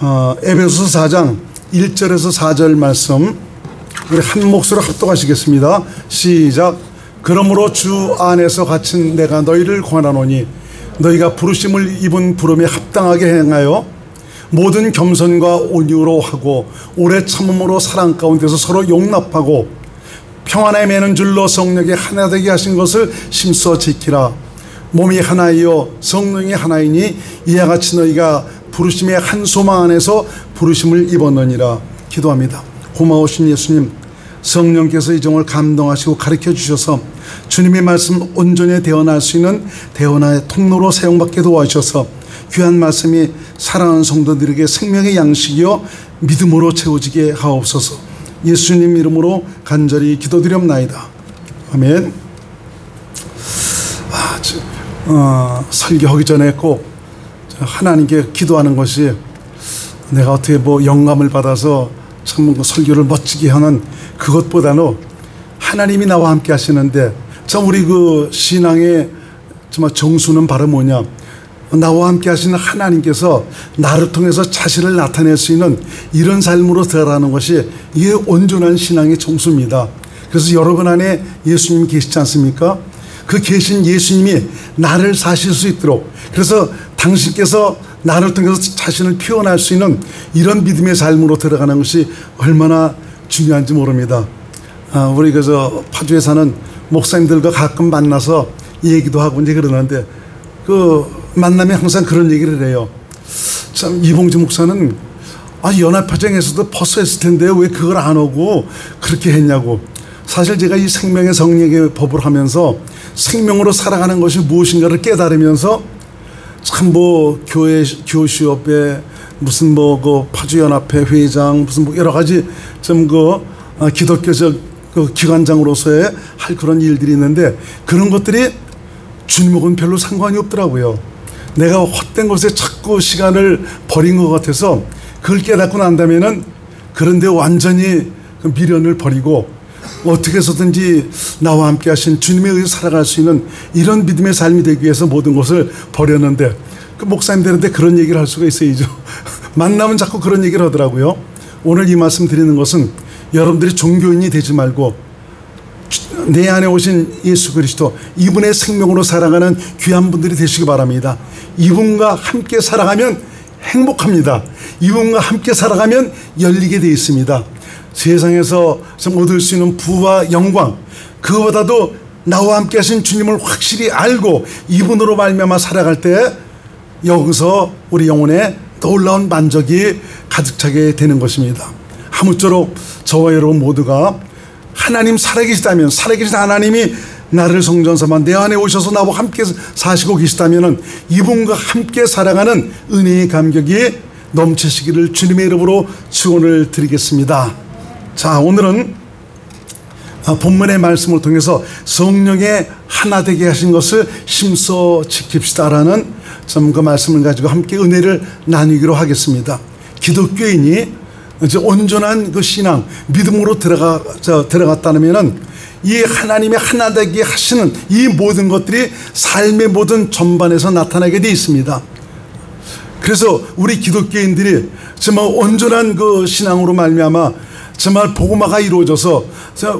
에베소서 4장 1절에서 4절 말씀 우리 한 목소리로 합독하시겠습니다. 시작. 그러므로 주 안에서 갇힌 내가 너희를 권하노니 너희가 부르심을 입은 부름에 합당하게 행하여 모든 겸손과 온유로 하고 오래 참음으로 사랑 가운데서 서로 용납하고 평안에 매는 줄로 성령에 하나 되게 하신 것을 심써 지키라. 몸이 하나이요 성령이 하나이니 이와 같이 너희가 부르심의 한 소망 안에서 부르심을 입었느니라. 기도합니다. 고마우신 예수님, 성령께서 이 종을 감동하시고 가르쳐 주셔서 주님의 말씀 온전히 대언할 수 있는 대언의 통로로 사용받게 도와주셔서 귀한 말씀이 사랑하는 성도들에게 생명의 양식이요 믿음으로 채워지게 하옵소서. 예수님 이름으로 간절히 기도드렸나이다. 아멘. 설교하기 전에 꼭 하나님께 기도하는 것이 내가 어떻게 영감을 받아서 참 설교를 멋지게 하는 그것보다는 하나님이 나와 함께 하시는데 참 우리 그 신앙의 정말 정수는 바로 뭐냐, 나와 함께 하시는 하나님께서 나를 통해서 자신을 나타낼 수 있는 이런 삶으로 들어가는 것이 이게 온전한 신앙의 정수입니다. 그래서 여러분 안에 예수님이 계시지 않습니까? 그 계신 예수님이 나를 사실 수 있도록, 그래서 당신께서 나를 통해서 자신을 표현할 수 있는 이런 믿음의 삶으로 들어가는 것이 얼마나 중요한지 모릅니다. 우리 그저 파주에 사는 목사님들과 가끔 만나서 얘기도 하고 이제 그러는데 그 만나면 항상 그런 얘기를 해요. 참 이봉주 목사는 연합파정에서도 벌써 했을 텐데 왜 그걸 안 하고 그렇게 했냐고. 사실 제가 이 생명의 성령의 법을 하면서 생명으로 살아가는 것이 무엇인가를 깨달으면서 참 교회 교수협회 무슨 그 파주연합회 회장 무슨 여러 가지 좀 기독교적 기관장으로서의 할 그런 일들이 있는데 그런 것들이 주님하고는 별로 상관이 없더라고요. 내가 헛된 것에 자꾸 시간을 버린 것 같아서 그걸 깨닫고 난다면은 그런데 완전히 그 미련을 버리고 어떻게 해서든지 나와 함께 하신 주님에 의해 살아갈 수 있는 이런 믿음의 삶이 되기 위해서 모든 것을 버렸는데 그 목사님들한테 그런 얘기를 할 수가 있어야죠. 만나면 자꾸 그런 얘기를 하더라고요. 오늘 이 말씀 드리는 것은 여러분들이 종교인이 되지 말고 내 안에 오신 예수 그리스도 이분의 생명으로 살아가는 귀한 분들이 되시기 바랍니다. 이분과 함께 살아가면 행복합니다. 이분과 함께 살아가면 열리게 되어 있습니다. 세상에서 좀 얻을 수 있는 부와 영광, 그거보다도 나와 함께 하신 주님을 확실히 알고 이분으로 말미암아 살아갈 때 여기서 우리 영혼에 놀라운 만족이 가득 차게 되는 것입니다. 아무쪼록 저와 여러분 모두가 하나님 살아계시다면, 살아계신 하나님이 나를 성전 삼아 내 안에 오셔서 나와 함께 사시고 계시다면 이분과 함께 살아가는 은혜의 감격이 넘치시기를 주님의 이름으로 축원을 드리겠습니다. 자, 오늘은 본문의 말씀을 통해서 성령의 하나 되게 하신 것을 심써 지킵시다라는 그 말씀을 가지고 함께 은혜를 나누기로 하겠습니다. 기독교인이 이제 온전한 그 신앙, 믿음으로 들어갔다면은 이 하나님의 하나 되게 하시는 이 모든 것들이 삶의 모든 전반에서 나타나게 되어 있습니다. 그래서 우리 기독교인들이 정말 온전한 그 신앙으로 말미암아 정말 복음화가 이루어져서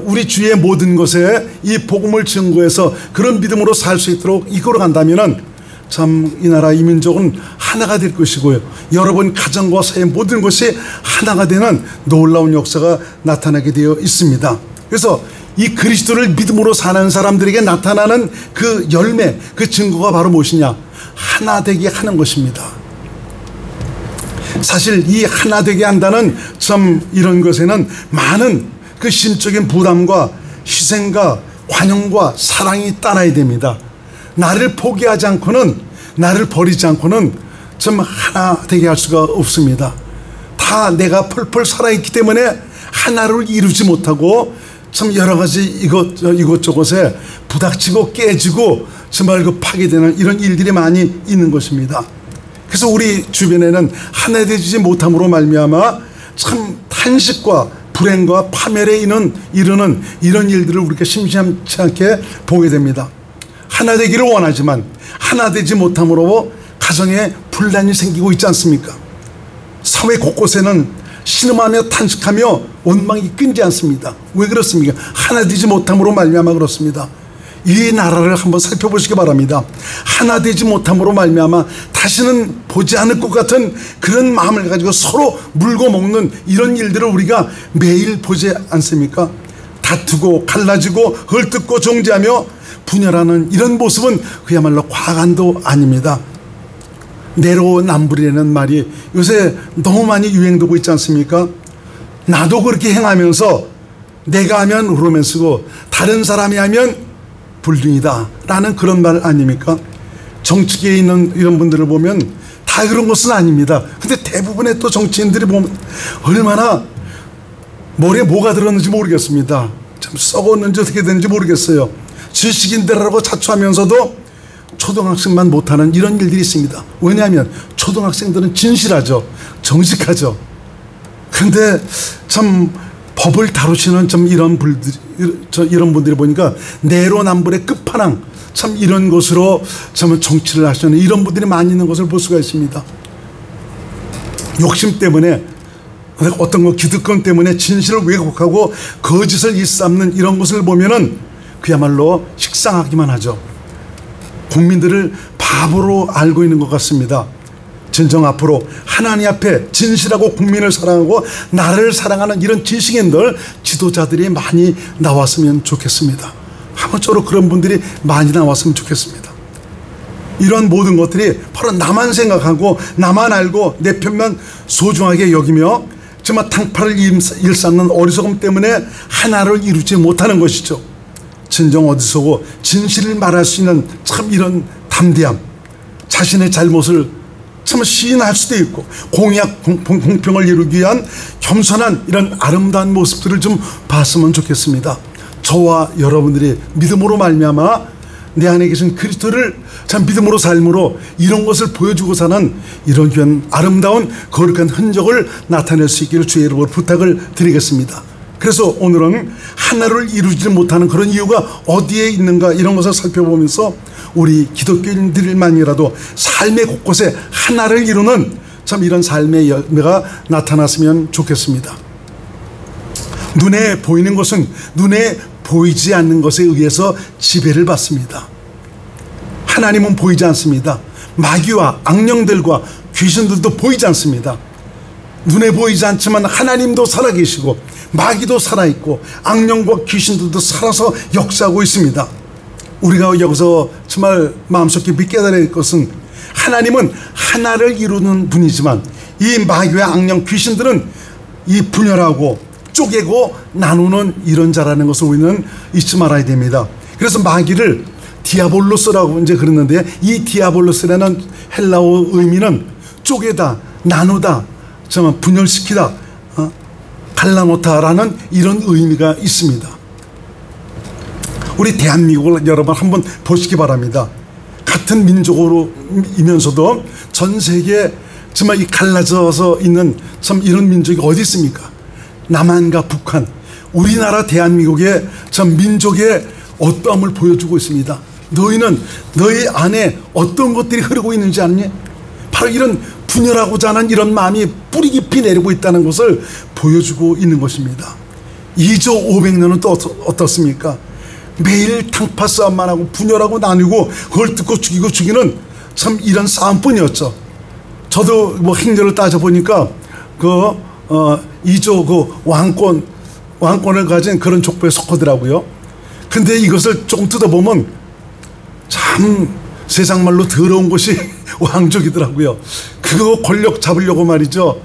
우리 주의 모든 것에 이 복음을 증거해서 그런 믿음으로 살 수 있도록 이끌어 간다면은 참 이 나라 이 민족은 하나가 될 것이고요. 여러분 가정과 사회 모든 것이 하나가 되는 놀라운 역사가 나타나게 되어 있습니다. 그래서 이 그리스도를 믿음으로 사는 사람들에게 나타나는 그 열매, 그 증거가 바로 무엇이냐? 하나 되게 하는 것입니다. 사실 이 하나 되게 한다는 참 이런 것에는 많은 그 심적인 부담과 희생과 관용과 사랑이 따라야 됩니다. 나를 포기하지 않고는, 나를 버리지 않고는 좀 하나 되게 할 수가 없습니다. 다 내가 펄펄 살아있기 때문에 하나를 이루지 못하고 참 여러 가지 이것저것에 부닥치고 깨지고 정말 그 파괴되는 이런 일들이 많이 있는 것입니다. 그래서 우리 주변에는 하나 되지 못함으로 말미암아 참 탄식과 불행과 파멸에 이르는 이런 일들을 우리가 심심치 않게 보게 됩니다. 하나 되기를 원하지만 하나 되지 못함으로 가정에 분란이 생기고 있지 않습니까? 사회 곳곳에는 신음하며 탄식하며 원망이 끊지 않습니다. 왜 그렇습니까? 하나 되지 못함으로 말미암아 그렇습니다. 이 나라를 한번 살펴보시기 바랍니다. 하나 되지 못함으로 말미암아 다시는 보지 않을 것 같은 그런 마음을 가지고 서로 물고 먹는 이런 일들을 우리가 매일 보지 않습니까? 다투고 갈라지고 헐뜯고 정죄하며 분열하는 이런 모습은 그야말로 과간도 아닙니다. 내로남불이라는 말이 요새 너무 많이 유행되고 있지 않습니까? 나도 그렇게 행하면서 내가 하면 로맨스고 다른 사람이 하면 불륜이다 라는 그런 말 아닙니까? 정치계에 있는 이런 분들을 보면 다 그런 것은 아닙니다. 근데 대부분의 또 정치인들이 보면 얼마나 머리에 뭐가 들었는지 모르겠습니다. 참 썩었는지 어떻게 됐는지 모르겠어요. 지식인들하고 자초하면서도 초등학생만 못하는 이런 일들이 있습니다. 왜냐하면 초등학생들은 진실하죠. 정직하죠. 근데 참 법을 다루시는 좀 이런 분들이 보니까 내로남불의 끝판왕 참 이런 것으로 참 정치를 하시는 이런 분들이 많이 있는 것을 볼 수가 있습니다. 욕심 때문에 어떤 거 기득권 때문에 진실을 왜곡하고 거짓을 일삼는 이런 것을 보면은 그야말로 식상하기만 하죠. 국민들을 바보로 알고 있는 것 같습니다. 진정 앞으로 하나님 앞에 진실하고 국민을 사랑하고 나라를 사랑하는 이런 지식인들, 지도자들이 많이 나왔으면 좋겠습니다. 아무쪼록 그런 분들이 많이 나왔으면 좋겠습니다. 이런 모든 것들이 바로 나만 생각하고 나만 알고 내 편만 소중하게 여기며 정말 탕파를 일삼는 어리석음 때문에 하나를 이루지 못하는 것이죠. 진정 어디서고 진실을 말할 수 있는 참 이런 담대함, 자신의 잘못을 참 시인할 수도 있고 공약 공평을 이루기 위한 겸손한 이런 아름다운 모습들을 좀 봤으면 좋겠습니다. 저와 여러분들이 믿음으로 말미암아 내 안에 계신 그리스도를 참 믿음으로 삶으로 이런 것을 보여주고 사는 이런 귀한 아름다운 거룩한 흔적을 나타낼 수 있기를 주의 이름으로 부탁을 드리겠습니다. 그래서 오늘은 하나를 이루지 못하는 그런 이유가 어디에 있는가 이런 것을 살펴보면서 우리 기독교인들만이라도 삶의 곳곳에 하나를 이루는 참 이런 삶의 열매가 나타났으면 좋겠습니다. 눈에 보이는 것은 눈에 보이지 않는 것에 의해서 지배를 받습니다. 하나님은 보이지 않습니다. 마귀와 악령들과 귀신들도 보이지 않습니다. 눈에 보이지 않지만 하나님도 살아계시고 마귀도 살아있고 악령과 귀신들도 살아서 역사하고 있습니다. 우리가 여기서 정말 마음속 깊이 깨달아야 할 것은 하나님은 하나를 이루는 분이지만 이 마귀와 악령 귀신들은 이 분열하고 쪼개고 나누는 이런 자라는 것을 우리는 잊지 말아야 됩니다. 그래서 마귀를 디아볼로스라고 이제 그랬는데 이 디아볼로스라는 헬라어 의미는 쪼개다, 나누다, 정말 분열시키다, 갈라놓다라는 이런 의미가 있습니다. 우리 대한민국을 여러분 한번 보시기 바랍니다. 같은 민족으로이면서도 전 세계에 정말 이 갈라져서 있는 참 이런 민족이 어디 있습니까? 남한과 북한, 우리나라 대한민국의 참 민족의 어떠함을 보여주고 있습니다. 너희는 너희 안에 어떤 것들이 흐르고 있는지 아니? 바로 이런 분열하고자 하는 이런 마음이 뿌리 깊이 내리고 있다는 것을 보여주고 있는 것입니다. 2조 500년은 또 어떻습니까? 매일 탕파 싸움만 하고 분열하고 나누고 그걸 뜯고 죽이고 죽이는 참 이런 싸움뿐이었죠. 저도 뭐 행렬을 따져보니까 2조 그 왕권을 가진 그런 족보에 속하더라고요. 근데 이것을 조금 뜯어보면 참 세상 말로 더러운 것이 왕족이더라고요. 그거 권력 잡으려고 말이죠.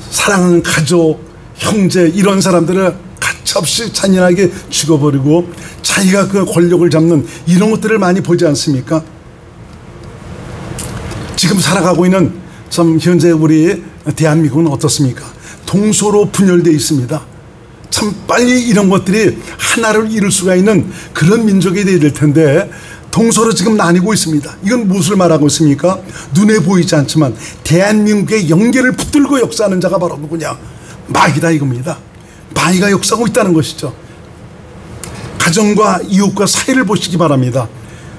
사랑하는 가족, 형제 이런 사람들을 가차없이 잔인하게 죽여버리고 자기가 그 권력을 잡는 이런 것들을 많이 보지 않습니까? 지금 살아가고 있는 참 현재 우리 대한민국은 어떻습니까? 동서로 분열되어 있습니다. 참 빨리 이런 것들이 하나를 이룰 수가 있는 그런 민족이 되어야 될 텐데 동서로 지금 나뉘고 있습니다. 이건 무엇을 말하고 있습니까? 눈에 보이지 않지만 대한민국의 영계를 붙들고 역사하는 자가 바로 누구냐? 마귀다 이겁니다. 마귀가 역사하고 있다는 것이죠. 가정과 이웃과 사이를 보시기 바랍니다.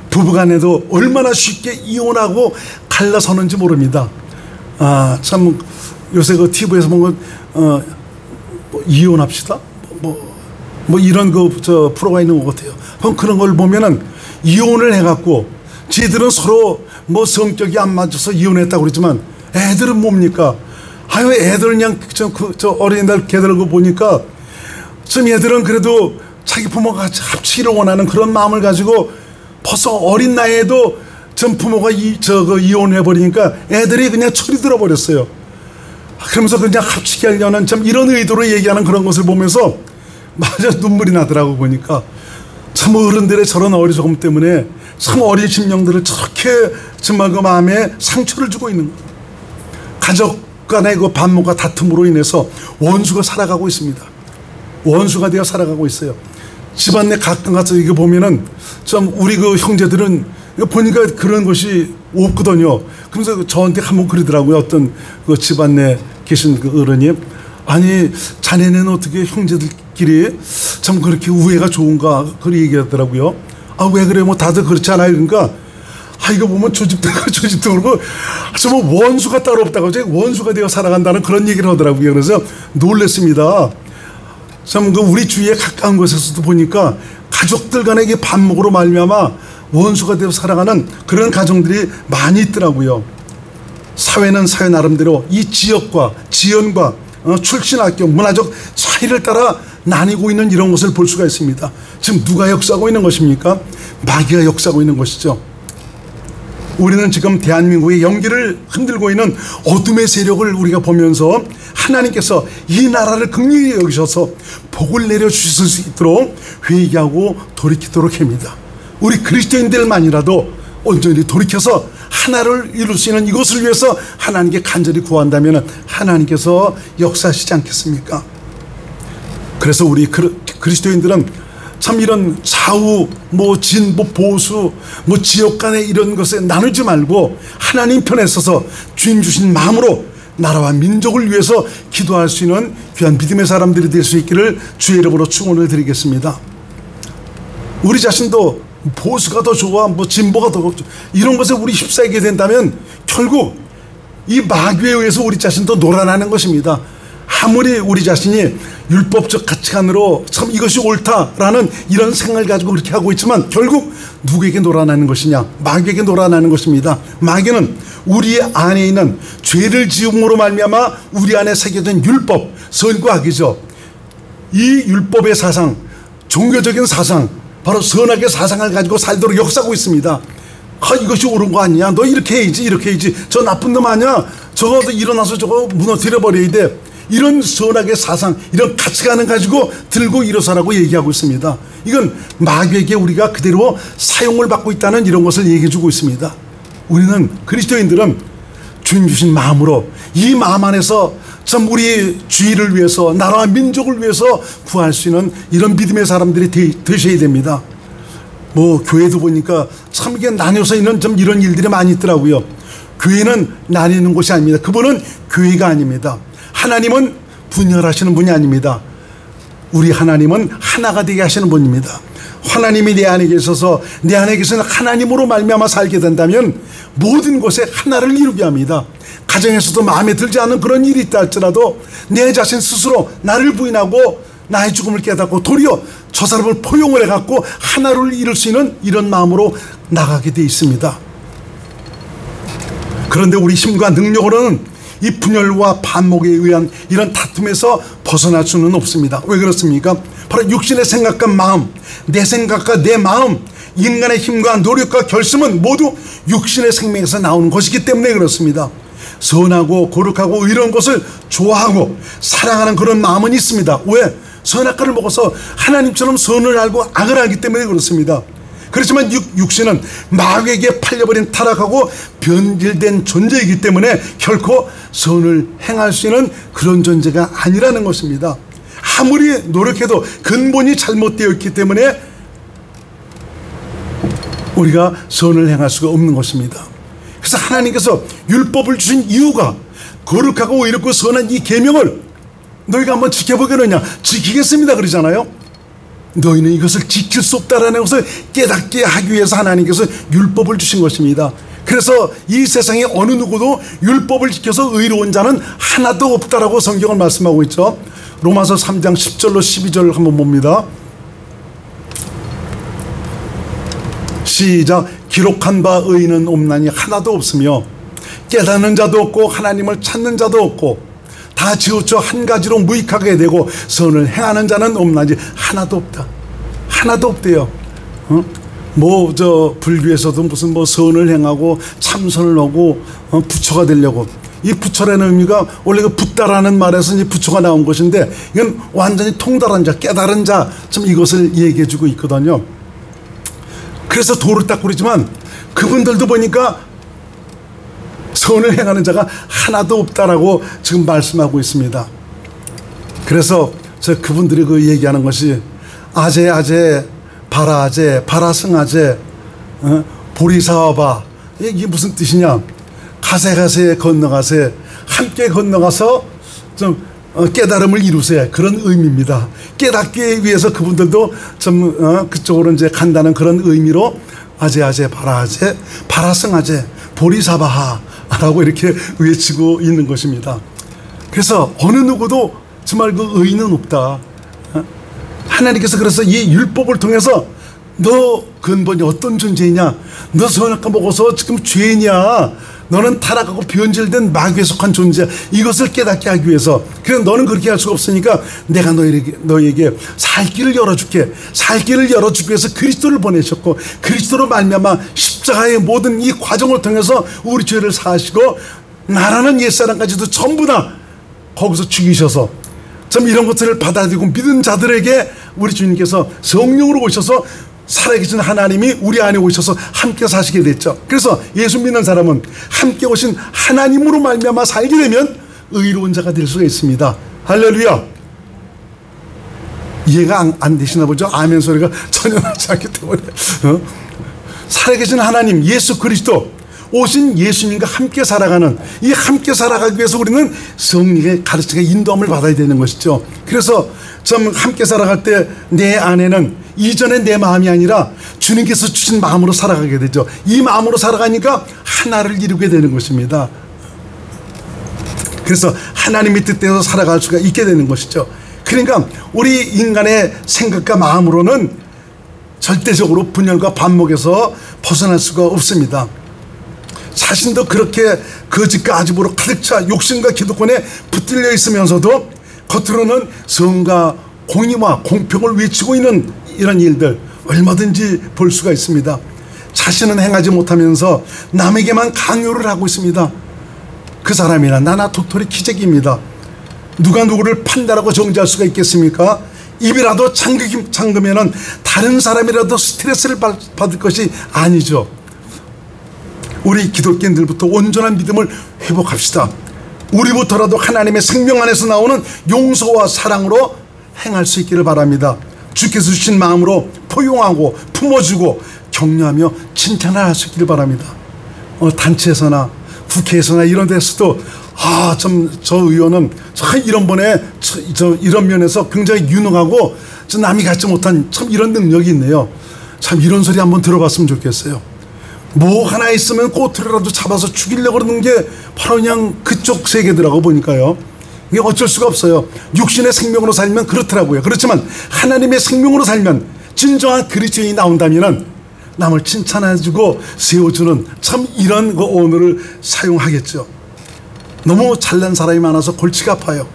부부간에도 얼마나 쉽게 이혼하고 갈라서는지 모릅니다. 참 요새 그 TV에서 보면 뭐 이혼합시다 뭐 이런 저 프로가 있는 것 같아요. 그럼 그런 걸 보면은 이혼을 해갖고 지들은 서로 뭐 성격이 안 맞아서 이혼했다고 그러지만 애들은 뭡니까? 아유, 애들 그냥 저 어린이날 걔들 거 보니까 좀 애들은 그래도 자기 부모가 같이 합치기를 원하는 그런 마음을 가지고 벌써 어린 나이에도 전 부모가 이혼해 버리니까 애들이 그냥 철이 들어버렸어요. 그러면서 그냥 합치게 하려는 참 이런 의도로 얘기하는 그런 것을 보면서 맞아 눈물이 나더라고. 보니까 참 어른들의 저런 어리석음 때문에 참 어린 심령들을 저렇게 정말 그 마음에 상처를 주고 있는 거예요. 가족 간의 그 반목과 다툼으로 인해서 원수가 살아가고 있습니다. 원수가 되어 살아가고 있어요. 집안 내 가끔 가서 이거 보면은 좀 우리 그 형제들은 보니까 그런 것이 없거든요. 그러면서 저한테 한번 그러더라고요. 어떤 그 집안 내 계신 그 어른이, 아니 자네는 어떻게 형제들끼리 참 그렇게 우애가 좋은가 그렇게 얘기하더라고요. 아, 왜 그래? 뭐 다들 그렇지 않아요? 그러니까 아, 이거 보면 저 집도 그렇고 저 집도 그렇고 정말 원수가 따로 없다고 원수가 되어 살아간다는 그런 얘기를 하더라고요. 그래서 놀랐습니다. 참 그 우리 주위에 가까운 곳에서도 보니까 가족들 간의 반목으로 말미암아 원수가 되어 살아가는 그런 가정들이 많이 있더라고요. 사회는 사회 나름대로 이 지역과 지연과 출신 학교 문화적 차이를 따라 나뉘고 있는 이런 것을 볼 수가 있습니다. 지금 누가 역사하고 있는 것입니까? 마귀가 역사하고 있는 것이죠. 우리는 지금 대한민국의 연기를 흔들고 있는 어둠의 세력을 우리가 보면서 하나님께서 이 나라를 긍휼히 여기셔서 복을 내려주실 수 있도록 회개하고 돌이키도록 합니다. 우리 그리스도인들만이라도 온전히 돌이켜서 하나를 이룰 수 있는 이것을 위해서 하나님께 간절히 구한다면 하나님께서 역사하시지 않겠습니까? 그래서 우리 그리스도인들은 참 이런 좌우 뭐 진보 보수 뭐 지역 간의 이런 것에 나누지 말고 하나님 편에 서서 주님 주신 마음으로 나라와 민족을 위해서 기도할 수 있는 귀한 믿음의 사람들이 될 수 있기를 주의 이름으로 축원을 드리겠습니다. 우리 자신도 보수가 더 좋아 뭐 진보가 더 좋아 이런 것에 우리 휩싸이게 된다면 결국 이 마귀에 의해서 우리 자신도 놀아나는 것입니다. 아무리 우리 자신이 율법적 가치관으로 참 이것이 옳다라는 이런 생각을 가지고 그렇게 하고 있지만 결국 누구에게 놀아나는 것이냐? 마귀에게 놀아나는 것입니다. 마귀는 우리 안에 있는 죄를 지음으로 말미암아 우리 안에 새겨진 율법, 선과 악이죠. 이 율법의 사상, 종교적인 사상, 바로 선악의 사상을 가지고 살도록 역사하고 있습니다. 아, 이것이 옳은 거 아니야? 너 이렇게 해야지, 이렇게 해야지. 저 나쁜 놈 아니야? 저거 일어나서 저거 무너뜨려 버려야 돼. 이런 선악의 사상, 이런 가치관을 가지고 들고 일어서라고 얘기하고 있습니다. 이건 마귀에게 우리가 그대로 사용을 받고 있다는 이런 것을 얘기해 주고 있습니다. 우리는 그리스도인들은 주님 주신 마음으로 이 마음 안에서 참 우리 주의를 위해서 나라와 민족을 위해서 구할 수 있는 이런 믿음의 사람들이 되셔야 됩니다. 뭐 교회도 보니까 참 이게 나뉘어서 있는 좀 이런 일들이 많이 있더라고요. 교회는 나뉘는 곳이 아닙니다. 그분은 교회가 아닙니다. 하나님은 분열하시는 분이 아닙니다. 우리 하나님은 하나가 되게 하시는 분입니다. 하나님이 내 안에 계셔서 내 안에 계시는 하나님으로 말미암아 살게 된다면 모든 것에 하나를 이루게 합니다. 가정에서도 마음에 들지 않는 그런 일이 있다 할지라도 내 자신 스스로 나를 부인하고 나의 죽음을 깨닫고 도리어 저 사람을 포용을 해갖고 하나를 이룰 수 있는 이런 마음으로 나가게 돼 있습니다. 그런데 우리 힘과 능력으로는 이 분열과 반목에 의한 이런 다툼에서 벗어날 수는 없습니다. 왜 그렇습니까? 바로 육신의 생각과 마음, 내 생각과 내 마음, 인간의 힘과 노력과 결심은 모두 육신의 생명에서 나오는 것이기 때문에 그렇습니다. 선하고 거룩하고 이런 것을 좋아하고 사랑하는 그런 마음은 있습니다. 왜? 선악과를 먹어서 하나님처럼 선을 알고 악을 알기 때문에 그렇습니다. 그렇지만 육신은 마귀에게 팔려버린 타락하고 변질된 존재이기 때문에 결코 선을 행할 수 있는 그런 존재가 아니라는 것입니다. 아무리 노력해도 근본이 잘못되어 있기 때문에 우리가 선을 행할 수가 없는 것입니다. 그래서 하나님께서 율법을 주신 이유가 거룩하고 이렇고 선한 이 계명을 너희가 한번 지켜보겠느냐? 지키겠습니다 그러잖아요. 너희는 이것을 지킬 수 없다라는 것을 깨닫게 하기 위해서 하나님께서 율법을 주신 것입니다. 그래서 이 세상에 어느 누구도 율법을 지켜서 의로운 자는 하나도 없다라고 성경은 말씀하고 있죠. 로마서 3장 10절로 12절 한번 봅니다. 시작. 기록한 바 의인은 없나니 하나도 없으며 깨닫는 자도 없고 하나님을 찾는 자도 없고 다 지우쳐 한 가지로 무익하게 되고 선을 행하는 자는 없나니 하나도 없다. 하나도 없대요. 불교에서도 무슨 선을 행하고 참선을 하고 부처가 되려고, 이 부처라는 의미가 원래 그 붓다라는 말에서 이제 부처가 나온 것인데, 이건 완전히 통달한 자, 깨달은 자, 참 이것을 얘기해 주고 있거든요. 그래서 도를 닦고 그러지만 그분들도 보니까 선을 행하는 자가 하나도 없다라고 지금 말씀하고 있습니다. 그래서 그분들이 그 얘기하는 것이 아제 아제 바라아제 바라승아제 보리사와바, 이게 무슨 뜻이냐? 가세 건너가세, 함께 건너가서 좀 깨달음을 이루세, 그런 의미입니다. 깨닫기 위해서 그분들도 좀 그쪽으로 이제 간다는 그런 의미로 아제 바라아제 바라승아제 보리사바하라고 이렇게 외치고 있는 것입니다. 그래서 어느 누구도 정말 그 의인은 없다. 하나님께서 그래서 이 율법을 통해서 너 근본이 어떤 존재이냐, 너 선악과 먹어서 지금 죄인이야, 너는 타락하고 변질된 마귀에 속한 존재야, 이것을 깨닫게 하기 위해서, 그래서 너는 그렇게 할 수가 없으니까 내가 너에게 살 길을 열어줄게. 살 길을 열어주기 위해서 그리스도를 보내셨고, 그리스도로 말미암아 십자가의 모든 이 과정을 통해서 우리 죄를 사하시고 나라는 옛사람까지도 전부 다 거기서 죽이셔서 참 이런 것들을 받아들이고 믿은 자들에게 우리 주님께서 성령으로 오셔서 살아계신 하나님이 우리 안에 오셔서 함께 사시게 됐죠. 그래서 예수 믿는 사람은 함께 오신 하나님으로 말미암아 살게 되면 의로운 자가 될 수가 있습니다. 할렐루야. 이해가 안 되시나 보죠? 아멘 소리가 전혀 나지 않기 때문에. 살아계신 하나님 예수 그리스도 오신 예수님과 함께 살아가는, 이 함께 살아가기 위해서 우리는 성령의 가르침과 인도함을 받아야 되는 것이죠. 그래서 좀 함께 살아갈 때 내 안에는 이전에 내 마음이 아니라 주님께서 주신 마음으로 살아가게 되죠. 이 마음으로 살아가니까 하나를 이루게 되는 것입니다. 그래서 하나님의 뜻대로 살아갈 수가 있게 되는 것이죠. 그러니까 우리 인간의 생각과 마음으로는 절대적으로 분열과 반목에서 벗어날 수가 없습니다. 자신도 그렇게 거짓과 아집으로 가득 차 욕심과 기득권에 붙들려 있으면서도 겉으로는 성과 공의와 공평을 외치고 있는 이런 일들 얼마든지 볼 수가 있습니다. 자신은 행하지 못하면서 남에게만 강요를 하고 있습니다. 그 사람이나 나나 도토리 기적입니다. 누가 누구를 판단하고 정죄할 수가 있겠습니까? 입이라도 잠그면은 다른 사람이라도 스트레스를 받을 것이 아니죠. 우리 기독교인들부터 온전한 믿음을 회복합시다. 우리부터라도 하나님의 생명 안에서 나오는 용서와 사랑으로 행할 수 있기를 바랍니다. 주께서 주신 마음으로 포용하고 품어주고 격려하며 칭찬을 할 수 있기를 바랍니다. 단체에서나 국회에서나 이런 데서도 저 의원은 이런 이런 면에서 굉장히 유능하고 남이 갖지 못한 참 이런 능력이 있네요. 참 이런 소리 한번 들어봤으면 좋겠어요. 뭐 하나 있으면 꼬투리라도 잡아서 죽이려고 그러는 게 바로 그냥 그쪽 세계더라고 보니까요. 이게 어쩔 수가 없어요. 육신의 생명으로 살면 그렇더라고요. 그렇지만 하나님의 생명으로 살면 진정한 그리스도인이 나온다면 남을 칭찬해주고 세워주는 참 이런 언어를 사용하겠죠. 너무 잘난 사람이 많아서 골치가 아파요.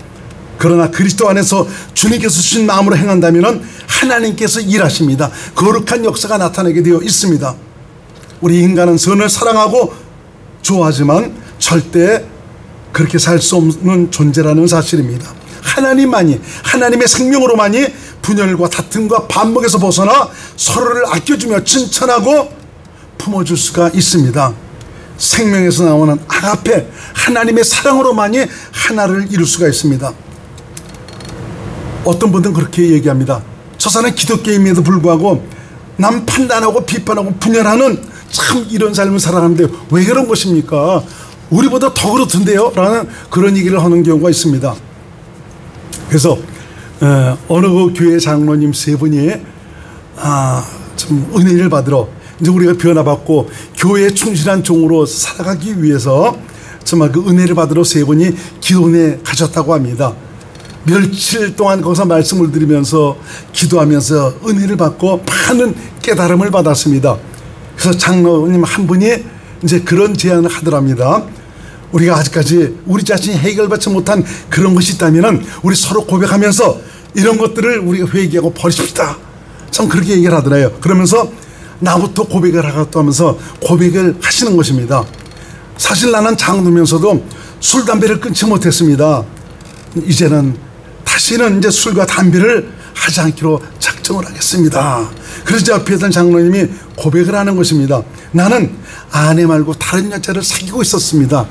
그러나 그리스도 안에서 주님께서 주신 마음으로 행한다면 하나님께서 일하십니다. 거룩한 역사가 나타나게 되어 있습니다. 우리 인간은 선을 사랑하고 좋아하지만 절대 그렇게 살 수 없는 존재라는 사실입니다. 하나님만이, 하나님의 생명으로만이 분열과 다툼과 반목에서 벗어나 서로를 아껴주며 칭찬하고 품어줄 수가 있습니다. 생명에서 나오는 아가페, 하나님의 사랑으로만이 하나를 이룰 수가 있습니다. 어떤 분들은 그렇게 얘기합니다. 저 사람은 기독교인임에도 불구하고 남 판단하고 비판하고 분열하는 참 이런 삶을 살아가는데 왜 그런 것입니까? 우리보다 더 그렇던데요? 라는 그런 얘기를 하는 경우가 있습니다. 그래서 어느 그 교회 장로님 세 분이 좀 은혜를 받으러 이제 우리가 변화받고 교회에 충실한 종으로 살아가기 위해서 정말 그 은혜를 받으러 세 분이 기도원에 가셨다고 합니다. 며칠 동안 거기서 말씀을 들으면서 기도하면서 은혜를 받고 많은 깨달음을 받았습니다. 그래서 장로님 한 분이 이제 그런 제안을 하더랍니다. 우리가 아직까지 우리 자신이 해결받지 못한 그런 것이 있다면 우리 서로 고백하면서 이런 것들을 우리가 회개하고 버립시다. 참 그렇게 얘기를 하더래요. 그러면서 나부터 고백을 하겠다 하면서 고백을 하시는 것입니다. 사실 나는 장로면서도 술, 담배를 끊지 못했습니다. 이제는 다시는 이제 술과 담배를 하지 않기로 작정을 하겠습니다. 그래서 옆에 있던 장로님이 고백을 하는 것입니다. 나는 아내 말고 다른 여자를 사귀고 있었습니다.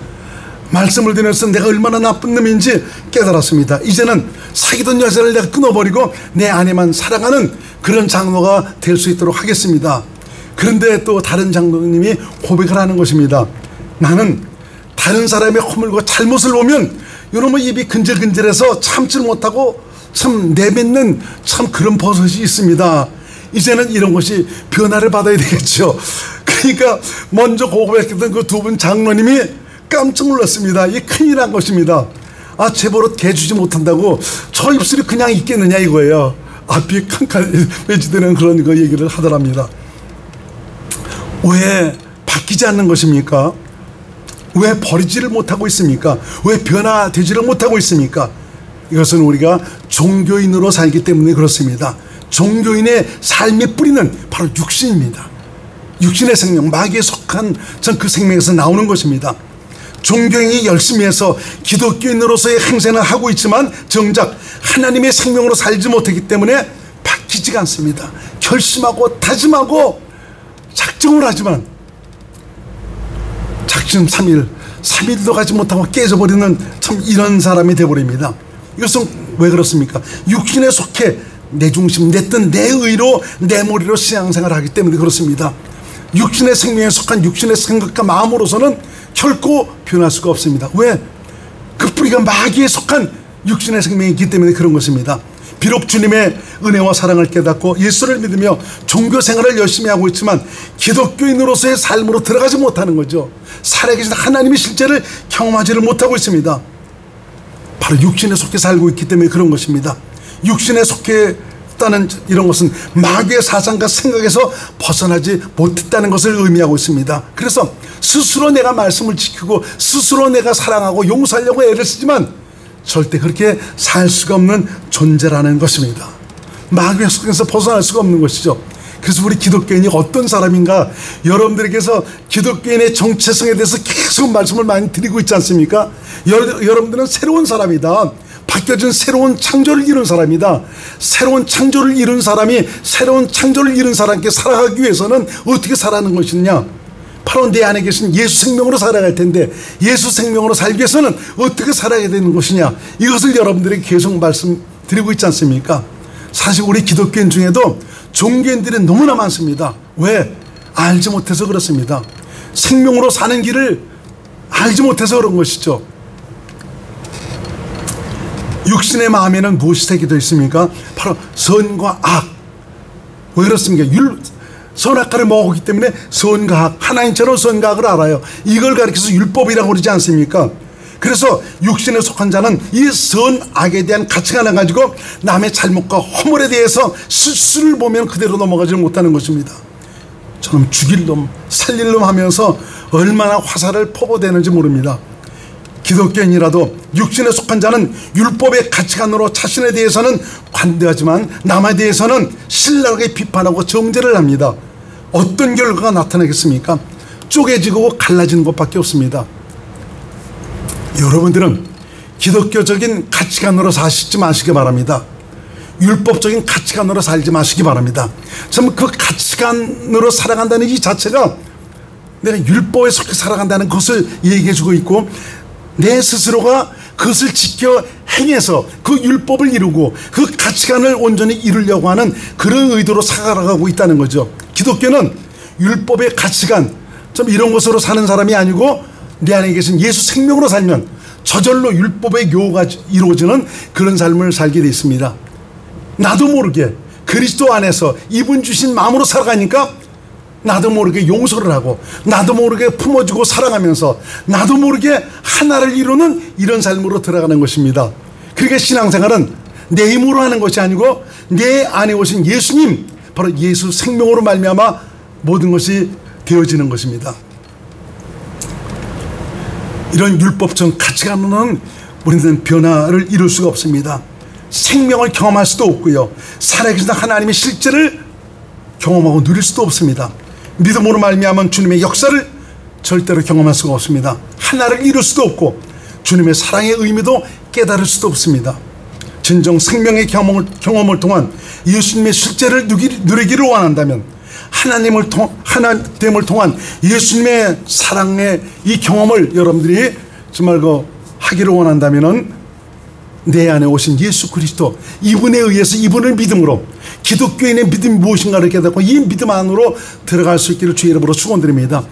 말씀을 드리면서 내가 얼마나 나쁜 놈인지 깨달았습니다. 이제는 사귀던 여자를 내가 끊어버리고 내 아내만 사랑하는 그런 장로가 될 수 있도록 하겠습니다. 그런데 또 다른 장로님이 고백을 하는 것입니다. 나는 다른 사람의 허물과 잘못을 보면 이놈의 입이 근질근질해서 참지를 못하고 참 내뱉는 참 그런 버릇이 있습니다. 이제는 이런 것이 변화를 받아야 되겠죠. 그러니까 먼저 고백했던 그 두 분 장로님이 깜짝 놀랐습니다. 이게 큰일 난 것입니다. 아, 제 버릇 개주지 못한다고 저 입술이 그냥 있겠느냐 이거예요. 앞이 칸칸 매지되는 그런 거 얘기를 하더랍니다. 왜 바뀌지 않는 것입니까? 왜 버리지를 못하고 있습니까? 왜 변화되지를 못하고 있습니까? 이것은 우리가 종교인으로 살기 때문에 그렇습니다. 종교인의 삶의 뿌리는 바로 육신입니다. 육신의 생명, 마귀에 속한 전 그 생명에서 나오는 것입니다. 종교인이 열심히 해서 기독교인으로서의 행세는 하고 있지만 정작 하나님의 생명으로 살지 못하기 때문에 바뀌지가 않습니다. 결심하고 다짐하고 작정을 하지만 작심 3일도 가지 못하고 깨져버리는 참 이런 사람이 되어버립니다. 이것은 왜 그렇습니까? 육신에 속해 내 중심, 내 뜻, 내 의로, 내 머리로 신앙생활을 하기 때문에 그렇습니다. 육신의 생명에 속한 육신의 생각과 마음으로서는 결코 변할 수가 없습니다. 왜? 그 뿌리가 마귀에 속한 육신의 생명이 있기 때문에 그런 것입니다. 비록 주님의 은혜와 사랑을 깨닫고 예수를 믿으며 종교 생활을 열심히 하고 있지만 기독교인으로서의 삶으로 들어가지 못하는 거죠. 살아계신 하나님의 실제를 경험하지를 못하고 있습니다. 바로 육신에 속해 살고 있기 때문에 그런 것입니다. 육신에 속했다는 이런 것은 마귀의 사상과 생각에서 벗어나지 못했다는 것을 의미하고 있습니다. 그래서 스스로 내가 말씀을 지키고 스스로 내가 사랑하고 용서하려고 애를 쓰지만 절대 그렇게 살 수가 없는 존재라는 것입니다. 마귀의 속에서 벗어날 수가 없는 것이죠. 그래서 우리 기독교인이 어떤 사람인가, 여러분들에게서 기독교인의 정체성에 대해서 계속 말씀을 많이 드리고 있지 않습니까? 여러분들은 새로운 사람이다. 바뀌어진 새로운 창조를 이룬 사람이다. 새로운 창조를 이룬 사람이 새로운 창조를 이룬 사람께 살아가기 위해서는 어떻게 살아가는 것이냐? 바로 내 안에 계신 예수 생명으로 살아갈 텐데 예수 생명으로 살기 위해서는 어떻게 살아야 되는 것이냐? 이것을 여러분들에게 계속 말씀드리고 있지 않습니까? 사실 우리 기독교인 중에도 종교인들이 너무나 많습니다. 왜? 알지 못해서 그렇습니다. 생명으로 사는 길을 알지 못해서 그런 것이죠. 육신의 마음에는 무엇이 새겨져 있습니까? 바로 선과 악. 왜 그렇습니까? 선악과를 먹었기 때문에 선과 악, 하나님처럼 선과 악을 알아요. 이걸 가리켜서 율법이라고 그러지 않습니까? 그래서 육신에 속한 자는 이 선악에 대한 가치관을 가지고 남의 잘못과 허물에 대해서 실수를 보면 그대로 넘어가지 못하는 것입니다. 저놈 죽일 놈, 살릴 놈 하면서 얼마나 화살을 퍼부대는지 모릅니다. 기독교인이라도 육신에 속한 자는 율법의 가치관으로 자신에 대해서는 관대하지만 남에 대해서는 신랄하게 비판하고 정죄를 합니다. 어떤 결과가 나타나겠습니까? 쪼개지고 갈라지는 것밖에 없습니다. 여러분들은 기독교적인 가치관으로 사시지 마시기 바랍니다. 율법적인 가치관으로 살지 마시기 바랍니다. 참 그 가치관으로 살아간다는 이 자체가 내가 율법에 속해 살아간다는 것을 얘기해주고 있고 내 스스로가 그것을 지켜 행해서 그 율법을 이루고 그 가치관을 온전히 이루려고 하는 그런 의도로 살아가고 있다는 거죠. 기독교는 율법의 가치관 좀 이런 것으로 사는 사람이 아니고 내 안에 계신 예수 생명으로 살면 저절로 율법의 교호가 이루어지는 그런 삶을 살게 되어 있습니다. 나도 모르게 그리스도 안에서 이분 주신 마음으로 살아가니까 나도 모르게 용서를 하고 나도 모르게 품어주고 사랑하면서 나도 모르게 하나를 이루는 이런 삶으로 들어가는 것입니다. 그러니까 신앙생활은 내 힘으로 하는 것이 아니고 내 안에 오신 예수님, 바로 예수 생명으로 말미암아 모든 것이 되어지는 것입니다. 이런 율법적 가치관으로는 우리는 변화를 이룰 수가 없습니다. 생명을 경험할 수도 없고요, 살아계신 하나님의 실제를 경험하고 누릴 수도 없습니다. 믿음으로 말미암은 주님의 역사를 절대로 경험할 수가 없습니다. 하나를 이룰 수도 없고 주님의 사랑의 의미도 깨달을 수도 없습니다. 진정 생명의 경험을 통한 예수님의 실제를 누리기를 원한다면, 하나님을 통한 예수님의 사랑의 이 경험을 여러분들이 정말 하기를 원한다면은 내 안에 오신 예수 그리스도, 이분에 의해서, 이분을 믿음으로 기독교인의 믿음이 무엇인가를 깨닫고 이 믿음 안으로 들어갈 수 있기를 주의 이름으로 축원드립니다.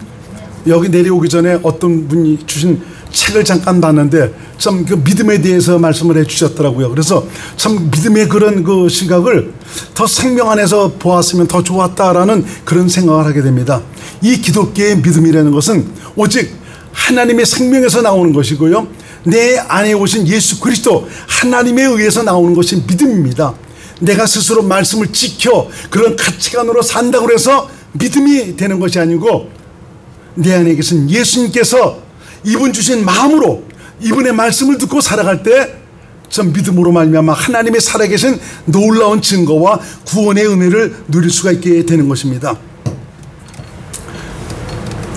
여기 내려오기 전에 어떤 분이 주신 책을 잠깐 봤는데 참 그 믿음에 대해서 말씀을 해 주셨더라고요. 그래서 참 믿음의 그런 그 시각을 더 생명 안에서 보았으면 더 좋았다라는 그런 생각을 하게 됩니다. 이 기독교의 믿음이라는 것은 오직 하나님의 생명에서 나오는 것이고요, 내 안에 오신 예수 그리스도 하나님에 의해서 나오는 것이 믿음입니다. 내가 스스로 말씀을 지켜 그런 가치관으로 산다고 해서 믿음이 되는 것이 아니고, 내 안에 계신 예수님께서 이분 주신 마음으로 이분의 말씀을 듣고 살아갈 때 전 믿음으로 말미암아 하나님의 살아계신 놀라운 증거와 구원의 은혜를 누릴 수가 있게 되는 것입니다.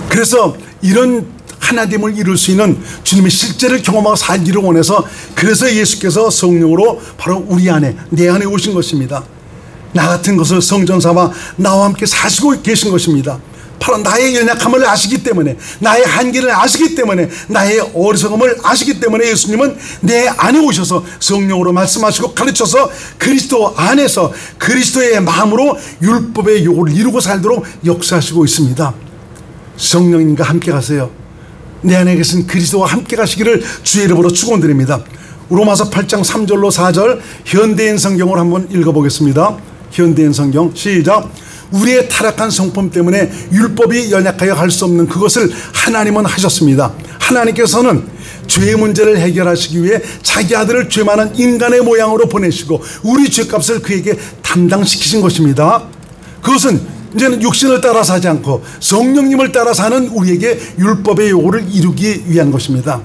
그래서 이런 하나됨을 이룰 수 있는 주님의 실제를 경험하고 살기를 원해서, 그래서 예수께서 성령으로 바로 우리 안에, 내 안에 오신 것입니다. 나 같은 것을 성전 삼아 나와 함께 사시고 계신 것입니다. 바로 나의 연약함을 아시기 때문에, 나의 한계를 아시기 때문에, 나의 어리석음을 아시기 때문에 예수님은 내 안에 오셔서 성령으로 말씀하시고 가르쳐서 그리스도 안에서 그리스도의 마음으로 율법의 요구를 이루고 살도록 역사하시고 있습니다. 성령님과 함께 가세요. 내 안에 계신 그리스도와 함께 가시기를 주의 이름으로 축원드립니다. 로마서 8장 3절로 4절 현대인 성경을 한번 읽어보겠습니다. 현대인 성경 시작. 우리의 타락한 성품 때문에 율법이 연약하여 할 수 없는 그것을 하나님은 하셨습니다. 하나님께서는 죄의 문제를 해결하시기 위해 자기 아들을 죄 많은 인간의 모양으로 보내시고 우리 죄값을 그에게 담당시키신 것입니다. 그것은 이제는 육신을 따라서 하지 않고 성령님을 따라 사는 우리에게 율법의 요구를 이루기 위한 것입니다.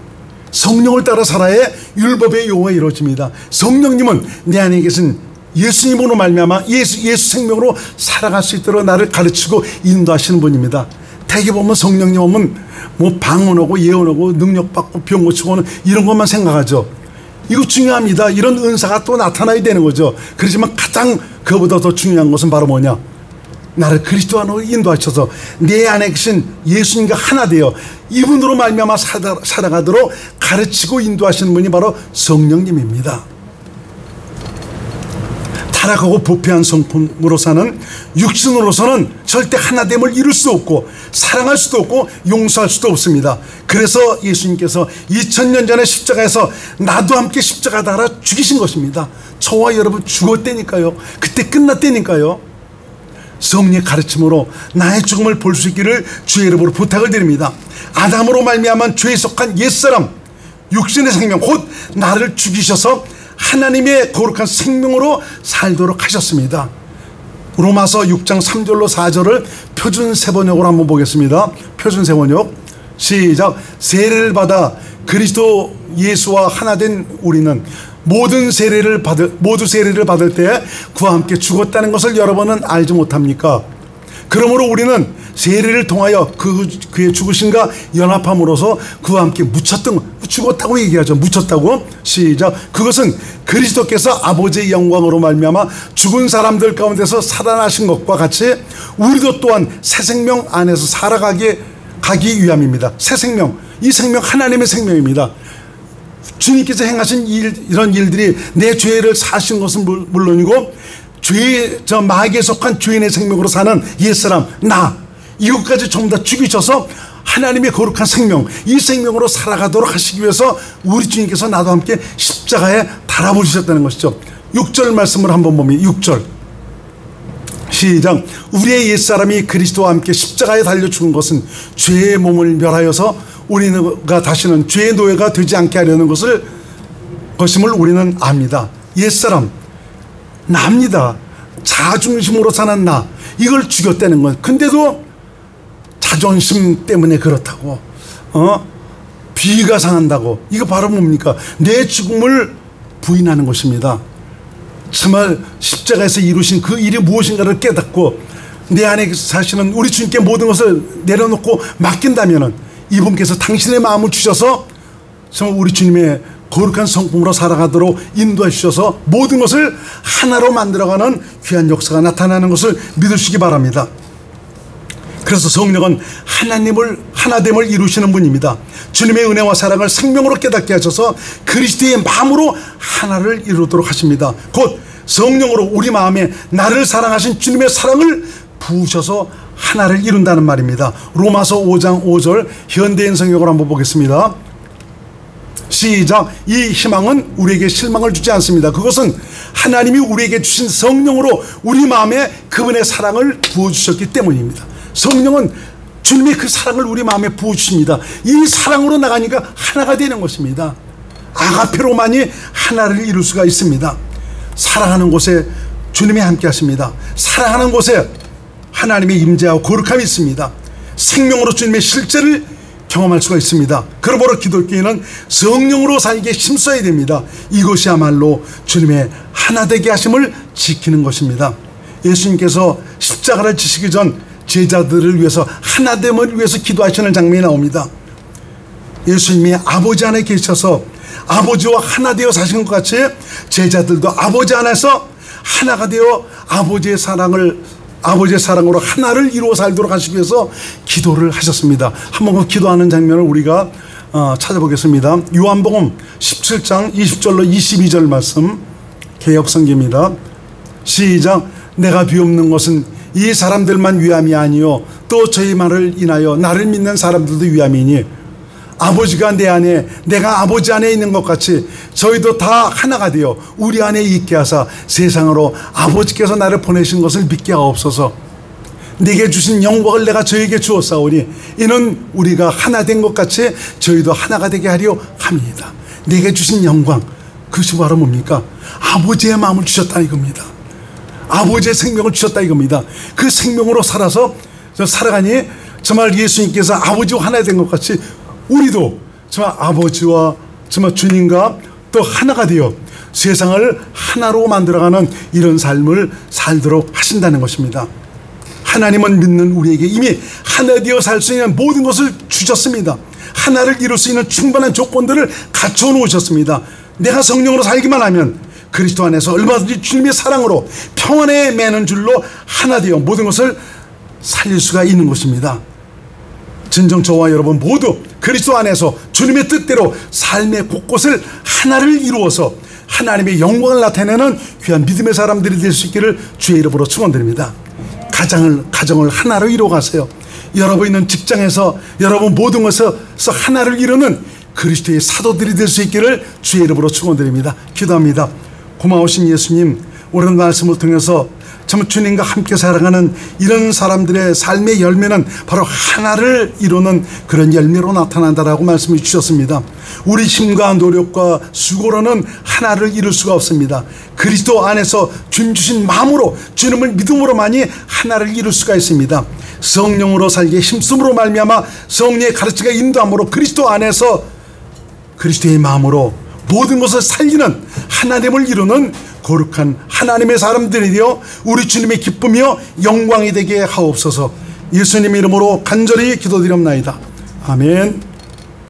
성령을 따라 살아야 율법의 요구가 이루어집니다. 성령님은 내 안에 계신 예수님으로 말미암아 예수 생명으로 살아갈 수 있도록 나를 가르치고 인도하시는 분입니다. 대개 보면 성령님 오면 뭐 방언하고 예언하고 능력받고 병 고치고는 이런 것만 생각하죠. 이거 중요합니다. 이런 은사가 또 나타나야 되는 거죠. 그렇지만 가장 그보다 더 중요한 것은 바로 뭐냐, 나를 그리스도 안으로 인도하셔서 내 안에 계신 예수님과 하나 되어 이분으로 말미암아 살아가도록 가르치고 인도하시는 분이 바로 성령님입니다. 타락하고 부패한 성품으로 사는 육신으로서는 절대 하나됨을 이룰 수 없고 사랑할 수도 없고 용서할 수도 없습니다. 그래서 예수님께서 2000년 전에 십자가에서 나도 함께 십자가 달아 죽이신 것입니다. 저와 여러분 죽었다니까요. 그때 끝났다니까요. 성령의 가르침으로 나의 죽음을 볼 수 있기를 주의 이름으로 부탁을 드립니다. 아담으로 말미암아 죄에 속한 옛사람, 육신의 생명 곧 나를 죽이셔서 하나님의 거룩한 생명으로 살도록 하셨습니다. 로마서 6장 3절로 4절을 표준 세번역으로 한번 보겠습니다. 표준 세번역 시작. 세례를 받아 그리스도 예수와 하나 된 우리는 모두 세례를 받을 때 그와 함께 죽었다는 것을 여러분은 알지 못합니까? 그러므로 우리는 세례를 통하여 그의 죽으심과 연합함으로써 그와 함께 죽었다고 얘기하죠. 묻혔다고. 시작. 그것은 그리스도께서 아버지의 영광으로 말미암아 죽은 사람들 가운데서 살아나신 것과 같이 우리도 또한 새 생명 안에서 살아가기 위함입니다. 새 생명, 이 생명 하나님의 생명입니다. 주님께서 행하신 이런 일들이 내 죄를 사신 것은 물론이고 마귀에 속한 죄인의 생명으로 사는 옛사람 나 이것까지 전부 다 죽이셔서 하나님의 거룩한 생명, 이 생명으로 살아가도록 하시기 위해서 우리 주님께서 나도 함께 십자가에 달아버리셨다는 것이죠. 6절 말씀을 한번 보면 6절 시작. 우리의 옛사람이 그리스도와 함께 십자가에 달려 죽은 것은 죄의 몸을 멸하여서 우리가 다시는 죄의 노예가 되지 않게 하려는 것임을 우리는 압니다. 옛사람, 나입니다. 자중심으로 사는 나, 이걸 죽였다는 것. 근데도 자존심 때문에 그렇다고, 비위가 상한다고. 이거 바로 뭡니까? 내 죽음을 부인하는 것입니다. 정말 십자가에서 이루신 그 일이 무엇인가를 깨닫고 내 안에 사실은 우리 주님께 모든 것을 내려놓고 맡긴다면 이분께서 당신의 마음을 주셔서 정말 우리 주님의 거룩한 성품으로 살아가도록 인도해 주셔서 모든 것을 하나로 만들어가는 귀한 역사가 나타나는 것을 믿으시기 바랍니다. 그래서 성령은 하나됨을 이루시는 분입니다. 주님의 은혜와 사랑을 생명으로 깨닫게 하셔서 그리스도의 마음으로 하나를 이루도록 하십니다. 곧 성령으로 우리 마음에 나를 사랑하신 주님의 사랑을 부으셔서 하나를 이룬다는 말입니다. 로마서 5장 5절 현대인 성경을 한번 보겠습니다. 시작. 이 희망은 우리에게 실망을 주지 않습니다. 그것은 하나님이 우리에게 주신 성령으로 우리 마음에 그분의 사랑을 부어주셨기 때문입니다. 성령은 주님의 그 사랑을 우리 마음에 부어주십니다. 이 사랑으로 나가니까 하나가 되는 것입니다. 아가페로만이 하나를 이룰 수가 있습니다. 사랑하는 곳에 주님이 함께 하십니다. 사랑하는 곳에 하나님의 임재하고 거룩함이 있습니다. 생명으로 주님의 실제를 경험할 수가 있습니다. 그러므로 기독교인은 성령으로 살기에 힘써야 됩니다. 이것이야말로 주님의 하나 되게 하심을 지키는 것입니다. 예수님께서 십자가를 지시기 전 제자들을 위해서 하나됨을 위해서 기도하시는 장면이 나옵니다. 예수님이 아버지 안에 계셔서 아버지와 하나 되어 사신 것 같이 제자들도 아버지 안에서 하나가 되어 아버지의 사랑으로 하나를 이루어 살도록 하시기 위해서 기도를 하셨습니다. 한번 그 기도하는 장면을 우리가 찾아보겠습니다. 요한복음 17장 20절로 22절 말씀, 개역성경입니다. 시작. 내가 비옵는 것은 이 사람들만 위함이 아니요 또 저희 말을 인하여 나를 믿는 사람들도 위함이니 아버지가 내 안에 내가 아버지 안에 있는 것 같이 저희도 다 하나가 되어 우리 안에 있게 하사 세상으로 아버지께서 나를 보내신 것을 믿게 하옵소서. 내게 주신 영광을 내가 저에게 주었사오니 이는 우리가 하나 된 것 같이 저희도 하나가 되게 하려 합니다. 내게 주신 영광, 그것이 바로 뭡니까? 아버지의 마음을 주셨다 이겁니다. 아버지의 생명을 주셨다 이겁니다. 그 생명으로 살아가니 정말 예수님께서 아버지와 하나 된 것 같이 우리도 정말 아버지와 정말 주님과 또 하나가 되어 세상을 하나로 만들어가는 이런 삶을 살도록 하신다는 것입니다. 하나님은 믿는 우리에게 이미 하나 되어 살 수 있는 모든 것을 주셨습니다. 하나를 이룰 수 있는 충분한 조건들을 갖춰 놓으셨습니다. 내가 성령으로 살기만 하면 그리스도 안에서 얼마든지 주님의 사랑으로 평안에 매는 줄로 하나 되어 모든 것을 살릴 수가 있는 것입니다. 진정 저와 여러분 모두 그리스도 안에서 주님의 뜻대로 삶의 곳곳을 하나를 이루어서 하나님의 영광을 나타내는 귀한 믿음의 사람들이 될 수 있기를 주의 이름으로 축원드립니다. 가정을 하나로 이루어가세요. 여러분 있는 직장에서 여러분 모든 것에서 하나를 이루는 그리스도의 사도들이 될 수 있기를 주의 이름으로 축원드립니다. 기도합니다. 고마우신 예수님, 오늘 말씀을 통해서 참 주님과 함께 살아가는 이런 사람들의 삶의 열매는 바로 하나를 이루는 그런 열매로 나타난다라고 말씀해 주셨습니다. 우리 힘과 노력과 수고로는 하나를 이룰 수가 없습니다. 그리스도 안에서 주님 주신 마음으로 주님을 믿음으로만이 하나를 이룰 수가 있습니다. 성령으로 살기에 힘쓰므로 말미암아 성령의 가르침과 인도함으로 그리스도 안에서 그리스도의 마음으로 모든 것을 살리는 하나님을 이루는 거룩한 하나님의 사람들이 되어 우리 주님의 기쁨이요 영광이 되게 하옵소서. 예수님 이름으로 간절히 기도드립니다. 아멘.